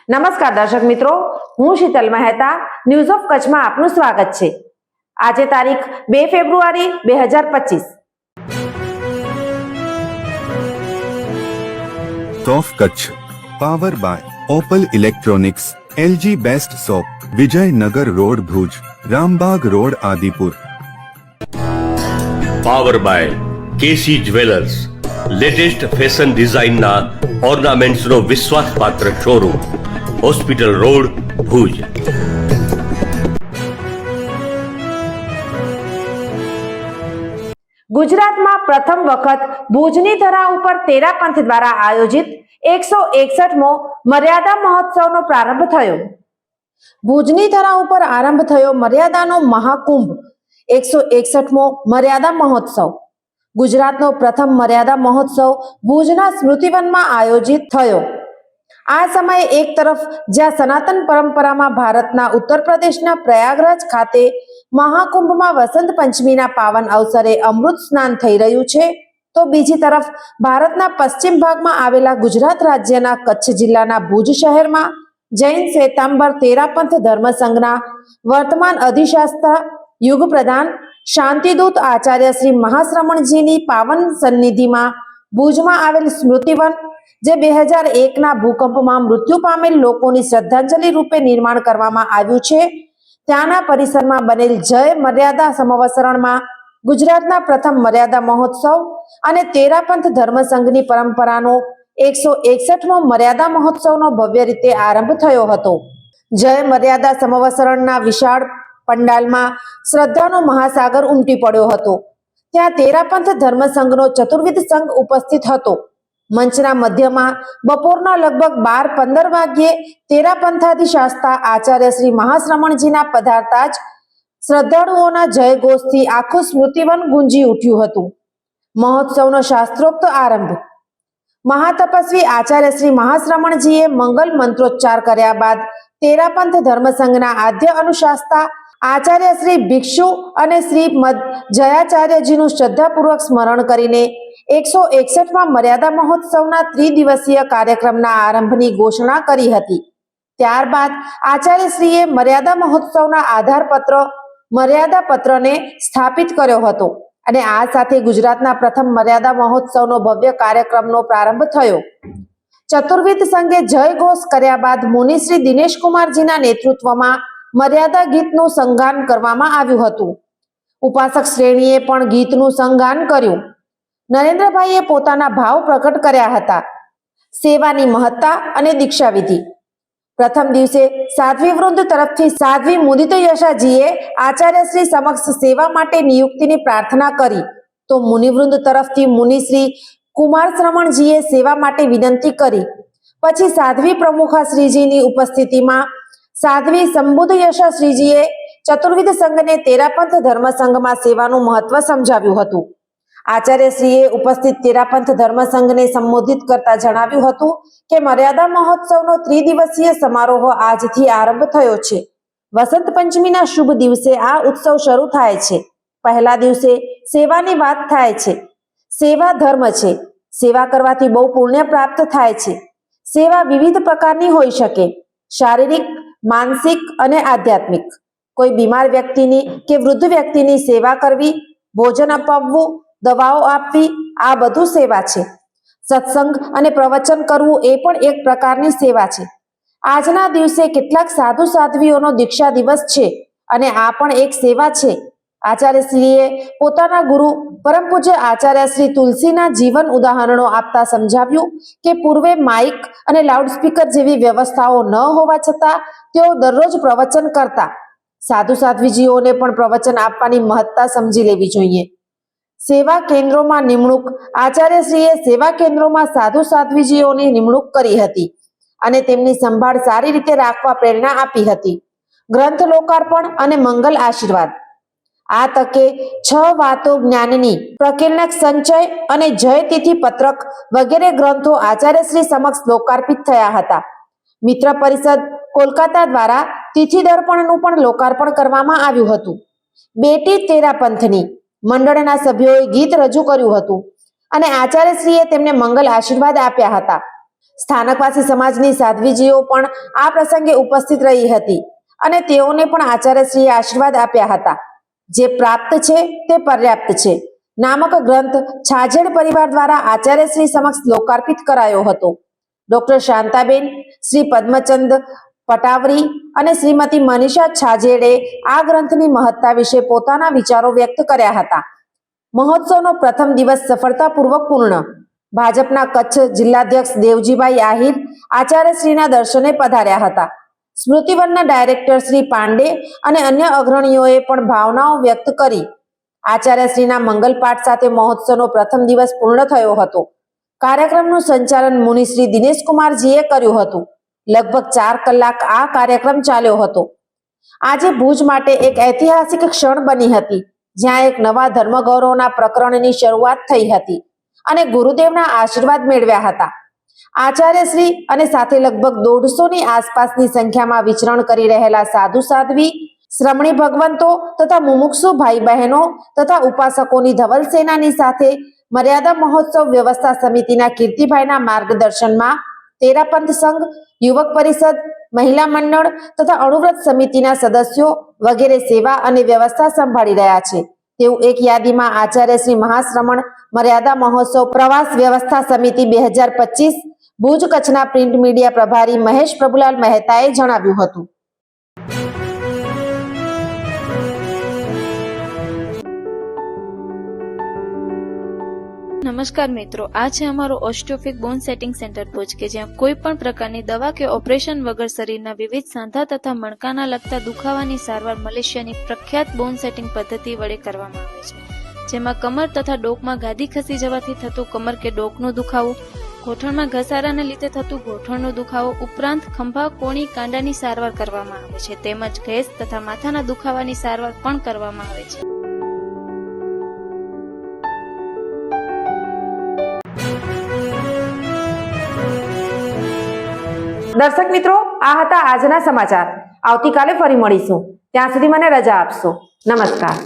નમસ્કાર દર્શક મિત્રો, હું શીતલ મહેતા ન્યૂઝ ઓફ કચ્છમાં આપનું સ્વાગત છે। આજે તારીખ 2 ફેબ્રુઆરી 2025। Of Kutch power by Opal electronics, LG best shop, Vijaynagar road Bhuj, Rambag road Adipur. Power by KC jewellers, latest fashion design ना ऑर्नामेंट्स नो विश्वास पात्र शोरूम, हॉस्पिटल रोड भुज। ગુજરાતમાં પ્રથમ વખત ભુજની ધરા ઉપર તેરા પંથ દ્વારા આયોજિત 161મો મર્યાદા મહોત્સવનો પ્રારંભ થયો। ભુજની ધરા ઉપર આરંભ થયો મર્યાદાનો મહાકુંભ 161મો મર્યાદા મહોત્સવ। ગુજરાતનો પ્રથમ મર્યાદા મહોત્સવ ભુજના સ્મૃતિવનમાં આયોજિત થયો। આ સમયે એક તરફ જ્યાં સનાતન પરંપરામાં ભારતના ઉત્તર પ્રદેશના પ્રયાગરાજ ખાતે મહાકુંભમાં વસંત પંચમીના પાવન અવસરે અમૃત સ્નાન થઈ રહ્યું છે, તો બીજી તરફ ભારતના પશ્ચિમ ભાગમાં આવેલા ગુજરાત રાજ્યના કચ્છ જિલ્લાના ભુજ શહેરમાં જૈન શ્વેતાંબર તેરાપંથ ધર્મસંઘના વર્તમાન અધિશાસ્ત્રા યુગ પ્રધાન શાંતિદૂત આચાર્ય શ્રી મહાશ્રમણજીની પાવન સન્નિધિમાં ભુજમાં આવેલ સ્મૃતિવન, જે 2001ના ભૂકંપમાં મૃત્યુ પામેલ લોકોની શ્રદ્ધાંજલિ રૂપે નિર્માણ કરવામાં આવ્યું છે, ત્યાંના પરિસરમાં બનેલ જય મર્યાદા સમવસરણમાં ગુજરાતના પ્રથમ મર્યાદા મહોત્સવ અને તેરાપંથ ધર્મસંઘની પરંપરાનો 161મો મર્યાદા મહોત્સવનો ભવ્ય રીતે આરંભ થયો હતો। જય મર્યાદા સમવસરણના વિશાળ પંડાલમાં શ્રદ્ધાનો મહાસાગર ઉમટી પડ્યો હતો। ત્યાં તેરાપંથ ધર્મસંઘનો ચતુર્વિધ સંઘ ઉપસ્થિત હતો। મંચના મધ્યમાં બપોરના લગભગ 12:15 વાગ્યે તેરાપંથાધિશાસ્તા આચાર્ય શ્રી મહાશ્રમણજીના પધારતા જ શ્રદ્ધાળુઓના જયઘોષથી આખું સ્મૃતિવન ગુંજી ઉઠ્યું હતું। મહોત્સવનો શાસ્ત્રોક્ત આરંભ મહાતપસ્વી આચાર્ય શ્રી મહાશ્રમણજીએ મંગલ મંત્રોચ્ચાર કર્યા બાદ તેરાપંથ ધર્મસંઘના આદ્ય અનુશાસ્તા આચાર્ય શ્રી ભિક્ષુ અને શ્રી મદ જયાચાર્યજીનું શ્રદ્ધાપૂર્વક સ્મરણ કરીને 161માં મર્યાદા મહોત્સવના ત્રિદિવસીય કાર્યક્રમના આરંભની ઘોષણા કરી હતી। ત્યારબાદ આચાર્યશ્રીએ મર્યાદા મહોત્સવના આધારપત્ર મર્યાદા પત્રને સ્થાપિત કર્યો હતો અને આ સાથે ગુજરાતના પ્રથમ મર્યાદા મહોત્સવનો ભવ્ય કાર્યક્રમનો પ્રારંભ થયો। ચતુર્વિધ સંઘે જય ઘોષ કર્યા બાદ મુનિશ્રી દિનેશકુમારજીના નેતૃત્વમાં મર્યાદા ગીતનું સંગાન કરવામાં આવ્યું હતું। ઉપાસક શ્રેણીએ પણ ગીતનું સંગાન કર્યું। નરેન્દ્રભાઈએ પોતાના ભાવ પ્રકટ કર્યા હતા। સેવાની મહત્તા અને દીક્ષા વિધિ પ્રથમ દિવસે સાધ્વી વૃંદ તરફથી સાધ્વી મુદિત યશાજીએ આચાર્યશ્રી સમક્ષ સેવા માટે નિયુક્તિની પ્રાર્થના કરી, તો મુનિવૃંદ તરફથી મુનિશ્રી કુમાર શ્રમણજીએ સેવા માટે વિનંતી કરી। પછી સાધ્વી પ્રમુખા શ્રીજીની ઉપસ્થિતિમાં સાધ્વી સંબુદ્ધ યશાશ્રીજીએ ચતુર્વિધ સંઘને તેરાપંથ ધર્મસંઘમાં સેવાનું મહત્વ સમજાવ્યું હતું। આચાર્યશ્રીએ ઉપસ્થિત તેરાપંથ ધર્મસંઘને સંબોધિત કરતા જણાવ્યું હતું કે મર્યાદા મહોત્સવનો ત્રિદિવસીય સમારોહ આજથી આરંભ થયો છે। વસંત પંચમીના શુભ દિવસે આ ઉત્સવ શરૂ થાય છે। પહેલા દિવસે સેવાની વાત થાય છે। સેવા ધર્મ છે। સેવા કરવાથી બહુ પુણ્ય પ્રાપ્ત થાય છે। સેવા વિવિધ પ્રકારની હોઈ શકે, શારીરિક, માનસિક અને આધ્યાત્મિક। કોઈ બીમાર વ્યક્તિની કે વૃદ્ધ વ્યક્તિની સેવા કરવી, ભોજન અપાવવું, દવાઓ આપવી, આ બધું સેવા છે। સત્સંગ અને પ્રવચન કરવું એ પણ એક પ્રકારની સેવા છે। આજના દિવસે કેટલાક સાધુ સાધ્વીઓનો દીક્ષા દિવસ છે અને આ પણ એક સેવા છે। આચાર્યશ્રીએ પોતાના ગુરુ પરમ પૂજ્ય આચાર્ય શ્રી તુલસીના જીવન ઉદાહરણો આપતા સમજાવ્યું કે પૂર્વે માઇક અને લાઉડસ્પીકર જેવી વ્યવસ્થાઓ ન હોવા છતાં તેઓ દરરોજ પ્રવચન કરતા। સાધુ સાધ્વીજીઓને પણ પ્રવચન આપવાની મહત્તા સમજી લેવી જોઈએ। સેવા કેન્દ્રોમાં નિમણૂક આચાર્યશ્રીએ સેવા કેન્દ્રોમાં સાધુ સાધ્વીજીઓની નિમણૂક કરી હતી અને તેમની સંભાળ સારી રીતે રાખવા પ્રેરણા આપી હતી। ગ્રંથ લોકાર્પણ અને મંગલ આશીર્વાદ આ તકે 6 વાતો જ્ઞાનની, પ્રકીર્ણક સંચય અને જય તિથિ પત્રક વગેરે ગ્રંથો આચાર્યશ્રી સમક્ષ લોકાર્પિત થયા હતા। મિત્ર પરિષદ કોલકાતા દ્વારા તિથિ દર્પણનું પણ લોકાર્પણ કરવામાં આવ્યું હતું। બેટી તેરાપંથની મંડળના સભ્યોએ ગીત રજૂ કર્યું હતું અને આચાર્યશ્રીએ તેમને મંગલ આશીર્વાદ આપ્યા હતા। સ્થાનકવાસી સમાજની સાધ્વીજીઓ પણ આ પ્રસંગે ઉપસ્થિત રહી હતી અને તેઓને પણ આચાર્યશ્રીએ આશીર્વાદ આપ્યા હતા. જે પ્રાપ્ત છે તે પર્યાપ્ત છે નામક ગ્રંથ છાજેડ પરિવાર દ્વારા આચાર્યશ્રી સમક્ષ લોકાર્પિત કરાયો હતો. ડોક્ટર શાંતાબેન, શ્રી પદ્મચંદ પટાવરી અને શ્રીમતી મનીષા છાજેડે આ ગ્રંથની મહત્તા વિશે પોતાના વિચારો વ્યક્ત કર્યા હતા. મહોત્સવનો પ્રથમ દિવસ સફળતાપૂર્વક પૂર્ણ. ભાજપના કચ્છ જિલ્લાધ્યક્ષ દેવજીભાઈ આહિર આચાર્યશ્રીના દર્શને પધાર્યા હતા. સ્મૃતિવનના ડાયરેક્ટર શ્રી પાંડે અને અન્ય અગ્રણીઓએ પણ ભાવનાઓ વ્યક્ત કરી. આચાર્યશ્રીના મંગલપાઠ સાથે મહોત્સવનો પ્રથમ દિવસ પૂર્ણ થયો હતો. કાર્યક્રમનું સંચાલન મુનિશ્રી દિનેશકુમારજીએ કર્યું હતું. લગભગ 4 કલાક આ કાર્યક્રમ ચાલ્યો હતો. આજે ભુજ માટે એક ઐતિહાસિક ક્ષણ બની હતી, જ્યાં એક નવા ધર્મગૌરવના પ્રકરણની શરૂઆત થઈ હતી અને ગુરુદેવના આશીર્વાદ મેળવ્યા હતા. આચાર્યશ્રી અને સાથે લગભગ 150ની આસપાસની સંખ્યામાં વિચરણ કરી રહેલા સાધુ સાધ્વી, શ્રમણી ભગવંતો તથા મુમુક્ષુ ભાઈ બહેનો તથા ઉપાસકોની ધવલ સેનાની સાથે મર્યાદા મહોત્સવ વ્યવસ્થા સમિતિના કીર્તિભાઈના માર્ગદર્શનમાં તેરાપંથ સંઘ, યુવક પરિષદ, મહિલા મંડળ તથા અણુવ્રત સમિતિના સદસ્યો વગેરે સેવા અને વ્યવસ્થા સંભાળી રહ્યા છે તેવું એક યાદીમાં આચાર્યશ્રી મહાશ્રમણ મર્યાદા મહોત્સવ પ્રવાસ વ્યવસ્થા સમિતિ 2025 ભુજ કચ્છના પ્રિન્ટ મીડિયા પ્રભારી મહેશ પ્રભુલાલ મહેતાએ જણાવ્યું હતું. નમસ્કાર મિત્રો, આ છે અમારું ઓસ્ટિયોફિક બોન સેટિંગ સેન્ટર ભુજ કે જ્યાં કોઈ પણ પ્રકારની દવા કે ઓપરેશન વગર શરીરના વિવિધ સાંધા તથા મણકાના લગતા દુખાવાની સારવાર મલેશિયાની પ્રખ્યાત બોન સેટિંગ પદ્ધતિ વડે કરવામાં આવે છે. જેમાં કમર તથા ડોકમાં ગાદી ખસી જવાથી થતું કમર કે ડોકનો દુખાવો, ગોઠણમાં ઘસારાને લીધે થતું ગોઠણનો દુખાવો ઉપરાંત ખંભા, કોણી, કાંડાની સારવાર કરવામાં આવે છે. તેમજ ગેસ તથા માથાના દુખાવાની સારવાર પણ કરવામાં આવે છે. દર્શક મિત્રો, આ હતા આજના સમાચાર. આવતીકાલે ફરી મળીશું. ત્યાં સુધી મને રજા આપશો. નમસ્કાર.